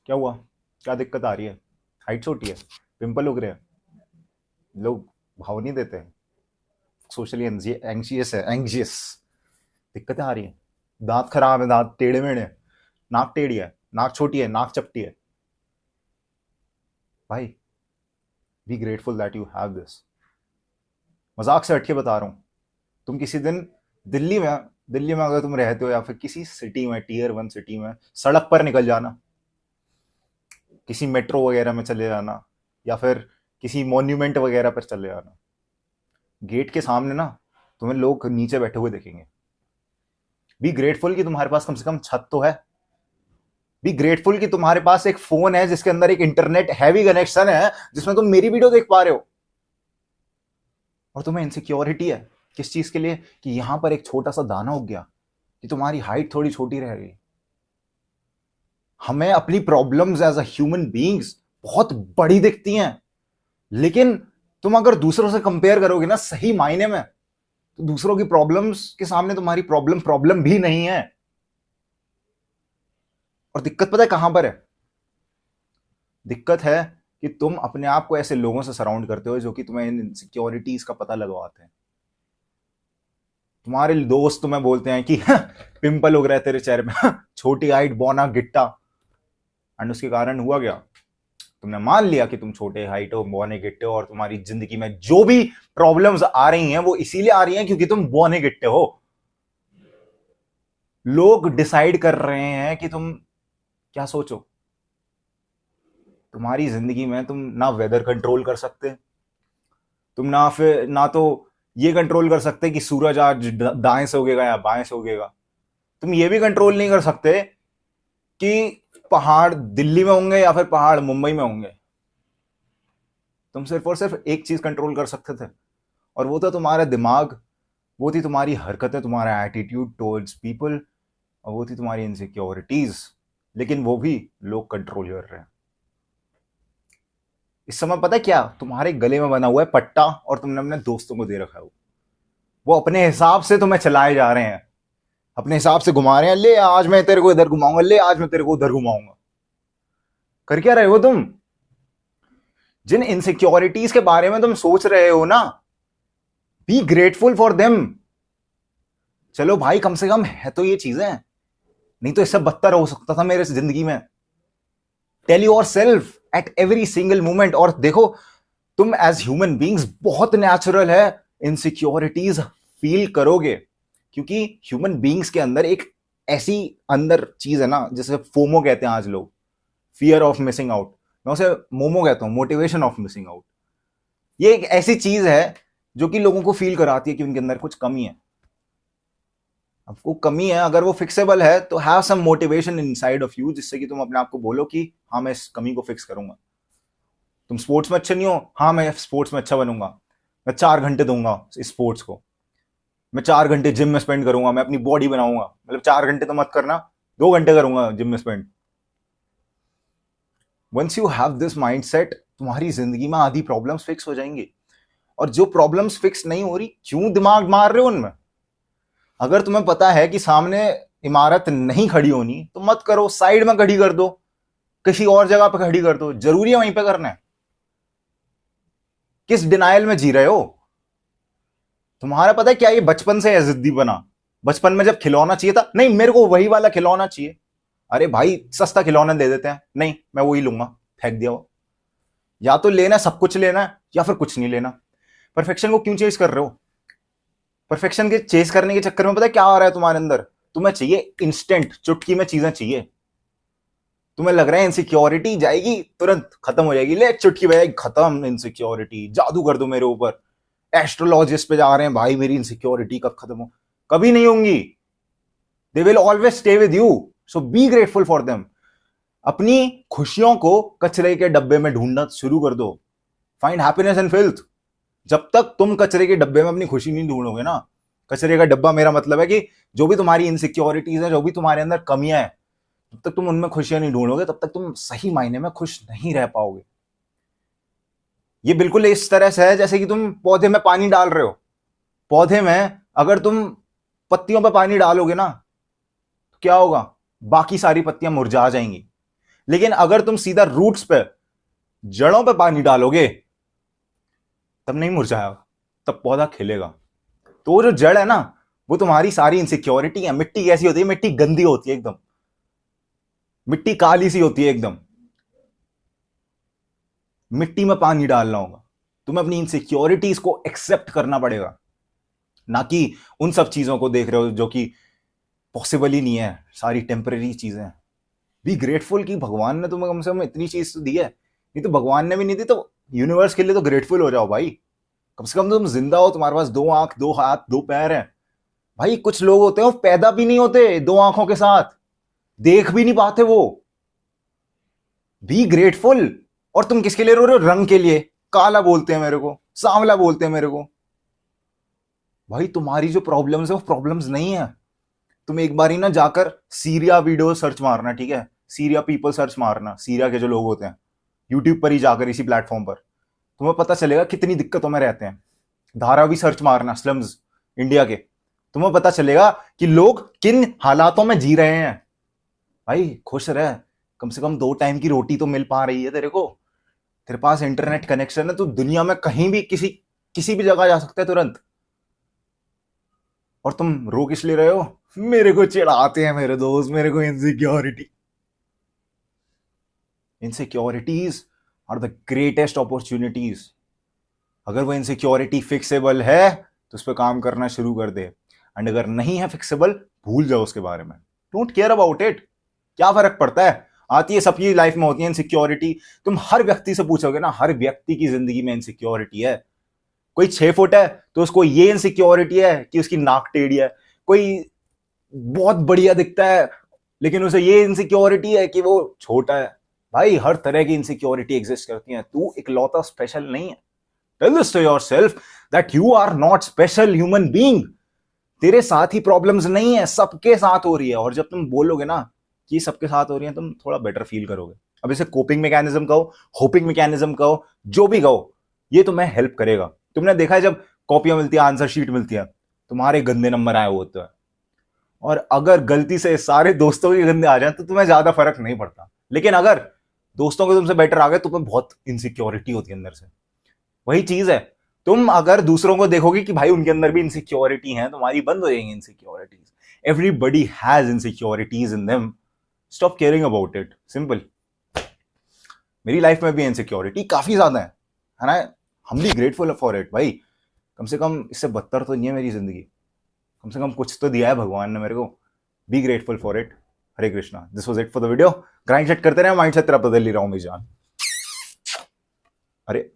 क्या हुआ? क्या दिक्कत आ रही है? हाइट छोटी है? पिंपल उग रहे हैं? लोग भाव नहीं देते हैं? सोशली एंग्जियस है, एंग्जियस। दिक्कतें आ रही हैं? दांत खराब है, दांत टेढ़े मेढ़े हैं, नाक टेढ़ी है, नाक छोटी है, नाक चपटी है। भाई, be grateful that you have this. मजाक से हटके बता रहा हूँ। तुम किसी दिन दिल्ली में दिल्ली में अगर तुम रहते हो या फिर किसी सिटी में, टीयर 1 सिटी में, सड़क पर निकल जाना, किसी मेट्रो वगैरह में चले जाना, या फिर किसी मॉन्यूमेंट वगैरह पर चले जाना, गेट के सामने ना तुम्हें लोग नीचे बैठे हुए देखेंगे। बी ग्रेटफुल कि तुम्हारे पास कम से कम छत तो है। बी ग्रेटफुल कि तुम्हारे पास एक फोन है जिसके अंदर एक इंटरनेट हैवी कनेक्शन है, जिसमें तुम मेरी वीडियो देख पा रहे हो। और तुम्हें इनसिक्योरिटी है किस चीज के लिए? कि यहां पर एक छोटा सा दाना उग गया, कि तुम्हारी हाइट थोड़ी छोटी रह गई। हमें अपनी problems as a human beings बहुत बड़ी दिखती हैं, लेकिन तुम अगर दूसरों से कंपेयर करोगे ना सही मायने में, तो दूसरों की प्रॉब्लम्स के सामने तुम्हारी प्रॉब्लम प्रॉब्लम भी नहीं है। और दिक्कत पता है कहां पर है? दिक्कत है कि तुम अपने आप को ऐसे लोगों से सराउंड करते हो जो कि तुम्हें इन इनसिक्योरिटीज का पता लगवाते हैं। तुम्हारे दोस्त तुम्हें बोलते हैं कि पिंपल उग रहा है तेरे चेहरे में, छोटी हाइट, बौना गिट्टा। एंड उसके कारण हुआ क्या? तुमने मान लिया कि तुम छोटे हाइट हो, बौने गिट्टे हो, और तुम्हारी जिंदगी में जो भी प्रॉब्लम्स आ रही हैं वो इसीलिए आ रही हैं क्योंकि तुम बौने गिट्टे हो। लोग डिसाइड कर रहे हैं कि तुम क्या सोचो। तुम्हारी जिंदगी में तुम ना वेदर कंट्रोल कर सकते, तुम ना फिर ना तो ये कंट्रोल कर सकते कि सूरज आज दाएं से उगेगा या बाएं से उगेगा। तुम ये भी कंट्रोल नहीं कर सकते कि पहाड़ दिल्ली में होंगे या फिर पहाड़ मुंबई में होंगे। तुम सिर्फ और सिर्फ एक चीज कंट्रोल कर सकते थे, और वो था तुम्हारा दिमाग, वो थी तुम्हारी हरकतें, तुम्हारा एटीट्यूड टुवर्ड्स पीपल, और वो थी तुम्हारी इनसिक्योरिटीज। लेकिन वो भी लोग कंट्रोल कर रहे हैं। इस समय पता है क्या तुम्हारे गले में बना हुआ है? पट्टा, और तुमने अपने दोस्तों को दे रखा है। वो अपने हिसाब से तुम्हें चलाए जा रहे हैं, अपने हिसाब से घुमा रहे हैं। ले आज मैं तेरे को इधर घुमाऊंगा, ले आज मैं तेरे को उधर घुमाऊंगा। कर क्या रहे हो तुम? जिन इनसिक्योरिटीज के बारे में तुम सोच रहे हो ना, बी ग्रेटफुल फॉर देम। चलो भाई, कम से कम है तो ये चीजें, नहीं तो इससे बदतर हो सकता था मेरे जिंदगी में। Tell yourself at every single moment. और देखो, तुम एज ह्यूमन बींग्स बहुत नेचुरल है इनसिक्योरिटीज फील करोगे, क्योंकि ह्यूमन बींग्स के अंदर एक ऐसी अंदर चीज है ना जिसे फोमो कहते हैं आज लोग, फियर ऑफ मिसिंग आउट। मैं उसे मोमो कहता हूं, मोटिवेशन ऑफ मिसिंग आउट। ये एक ऐसी चीज है जो कि लोगों को फील कराती है कि उनके अंदर कुछ कमी है। अब वो कमी है, अगर वो फिक्सेबल है, तो have some motivation inside of you, जिससे कि तुम अपने आप को बोलो कि हाँ मैं इस कमी को फिक्स करूंगा। तुम स्पोर्ट्स में अच्छे नहीं हो, हाँ मैं स्पोर्ट्स में अच्छा बनूंगा। मैं 4 घंटे दूंगा इस स्पोर्ट्स को, मैं 4 घंटे जिम में स्पेंड करूंगा, मैं अपनी बॉडी बनाऊंगा। मतलब 4 घंटे तो मत करना, 2 घंटे करूंगा जिम में spend. Once you have this mindset, तुम्हारी जिंदगी में आधी प्रॉब्लम्स फिक्स हो जाएंगी। और जो प्रॉब्लम्स फिक्स नहीं हो रही, क्यों दिमाग मार रहे हो उनमें? अगर तुम्हें पता है कि सामने इमारत नहीं खड़ी होनी, तो मत करो, साइड में खड़ी कर दो, किसी और जगह पे खड़ी कर दो। जरूरी है वहीं पे करना है? किस डिनाइल में जी रहे हो? तुम्हारा पता है क्या ये बचपन से है जिद्दी बना? बचपन में जब खिलौना चाहिए था, नहीं मेरे को वही वाला खिलौना चाहिए। अरे भाई, सस्ता खिलौना दे देते हैं, नहीं मैं वही लूंगा, फेंक दिया वो। या तो लेना सब कुछ लेना है, या फिर कुछ नहीं लेना। परफेक्शन को क्यों चेस कर रहे हो? परफेक्शन के चेस करने के चक्कर में पता है क्या आ रहा है तुम्हारे अंदर? तुम्हें चाहिए इंस्टेंट, चुटकी में चीजें चाहिए। तुम्हें लग रहा है इनसिक्योरिटी जाएगी तुरंत खत्म हो जाएगी, ले चुटकी बजाएगी, खत्म इनसिक्योरिटी, जादू कर दो मेरे ऊपर। एस्ट्रोलॉजिस्ट पे जा रहे हैं भाई, मेरी इनसिक्योरिटी कब खत्म हो? कभी नहीं होंगी। They will always stay with you, so be grateful for them. अपनी खुशियों को कचरे के डब्बे में ढूंढना शुरू कर दो। Find happiness in filth. जब तक तुम कचरे के डब्बे में अपनी खुशी नहीं ढूंढोगे ना, कचरे का डब्बा मेरा मतलब है कि जो भी तुम्हारी इनसिक्योरिटीज है, जो भी तुम्हारे अंदर कमियां हैं, जब तक तुम उनमें खुशियां नहीं ढूंढोगे, तब तक तुम सही मायने में खुश नहीं रह पाओगे। ये बिल्कुल इस तरह से है जैसे कि तुम पौधे में पानी डाल रहे हो। पौधे में अगर तुम पत्तियों पर पानी डालोगे ना, तो क्या होगा? बाकी सारी पत्तियां मुरझा जाएंगी। लेकिन अगर तुम सीधा रूट्स पे, जड़ों पे पानी डालोगे, तब नहीं मुरझाएगा, तब पौधा खिलेगा। तो वो जो जड़ है ना, वो तुम्हारी सारी इनसिक्योरिटी है। मिट्टी कैसी होती है? मिट्टी गंदी होती है एकदम, मिट्टी काली सी होती है एकदम। मिट्टी में पानी डालना होगा, तुम्हें अपनी इनसिक्योरिटीज को एक्सेप्ट करना पड़ेगा, ना कि उन सब चीजों को देख रहे हो जो कि पॉसिबल ही नहीं है, सारी टेम्पररी चीजें। बी ग्रेटफुल कि भगवान ने तुम्हें कम से कम इतनी चीज तो दी है। नहीं तो भगवान ने भी नहीं दी तो यूनिवर्स के लिए तो ग्रेटफुल हो जाओ भाई। कम से कम तुम जिंदा हो, तुम्हारे पास 2 आंख, 2 हाथ, 2 पैर हैं। भाई कुछ लोग होते हैं वो पैदा भी नहीं होते 2 आंखों के साथ, देख भी नहीं पाते वो। Be grateful. और तुम किसके लिए रो रहे हो? रंग के लिए। काला बोलते हैं मेरे को, सांवला बोलते हैं मेरे को। भाई तुम्हारी जो प्रॉब्लम्स है वो प्रॉब्लम्स नहीं है। तुम एक बार ही ना जाकर सीरिया वीडियो सर्च मारना, ठीक है? सीरिया पीपल सर्च मारना, सीरिया के जो लोग होते हैं, यूट्यूब पर ही जाकर, इसी प्लेटफॉर्म पर तुम्हें पता चलेगा कितनी दिक्कतों में रहते हैं। धारावी सर्च मारना, स्लम्स इंडिया के, तुम्हें पता चलेगा कि लोग किन हालातों में जी रहे हैं। भाई खुश रह, कम से कम 2 टाइम की रोटी तो मिल पा रही है तेरे को, तेरे पास इंटरनेट कनेक्शन है, तो दुनिया में कहीं भी किसी किसी भी जगह जा सकते हैं तुरंत। और तुम रो किस लिए रहे हो? मेरे को चिढ़ाते हैं मेरे दोस्त, मेरे को insecurity. Insecurities are the greatest opportunities. अगर वो इनसिक्योरिटी फिक्सेबल है तो उस पर काम करना शुरू कर दे, एंड अगर नहीं है फिक्सेबल, भूल जाओ उसके बारे में। Don't care about it. क्या फर्क पड़ता है? आती है, सबकी लाइफ में होती है इनसिक्योरिटी। तुम हर व्यक्ति से पूछोगे ना, हर व्यक्ति की जिंदगी में इनसिक्योरिटी है। कोई 6 फुट है तो उसको ये इनसिक्योरिटी है कि उसकी नाक टेढ़ी है। कोई बहुत बढ़िया दिखता है लेकिन उसे ये इनसिक्योरिटी है कि वो छोटा है। भाई हर तरह की इनसिक्योरिटी एग्जिस्ट करती है, तू इकलौता स्पेशल नहीं है। Tell this to yourself that you are not special human being. तेरे साथ ही प्रॉब्लम्स नहीं है, सबके साथ हो रही है। और जब तुम बोलोगे ना कि सबके साथ हो रही है, तुम थोड़ा बेटर फील करोगे। अब इसे कोपिंग मैकेनिज्म कहो, होपिंग मैकेनिज्म कहो, जो भी कहो, ये तुम्हें हेल्प करेगा। तुमने देखा है जब कॉपियां मिलती है, आंसर शीट मिलती है, तुम्हारे गंदे नंबर आए होते हैं, और अगर गलती से सारे दोस्तों के गंदे आ जाए तो तुम्हें ज्यादा फर्क नहीं पड़ता। लेकिन अगर दोस्तों के तुमसे बेटर आ गए तो तुम्हें बहुत इनसिक्योरिटी होती है अंदर से। वही चीज है, तुम अगर दूसरों को देखोगे कि भाई उनके अंदर भी इनसिक्योरिटी है, तुम्हारी बंद हो जाएंगी insecurities. Everybody has insecurities in them. Stop caring about it, simple. मेरी लाइफ में भी इनसिक्योरिटी काफी ज्यादा है ना। हम भी ग्रेटफुल फॉर इट भाई। कम से कम इससे बदतर तो नहीं है मेरी जिंदगी। कम से कम कुछ तो दिया है भगवान ने मेरे को। Be grateful for it. Hare Krishna. This was it for the video. Grind set करते रहे, माइंड सेट तेरा बदल ही रहा हूं मैं जान। अरे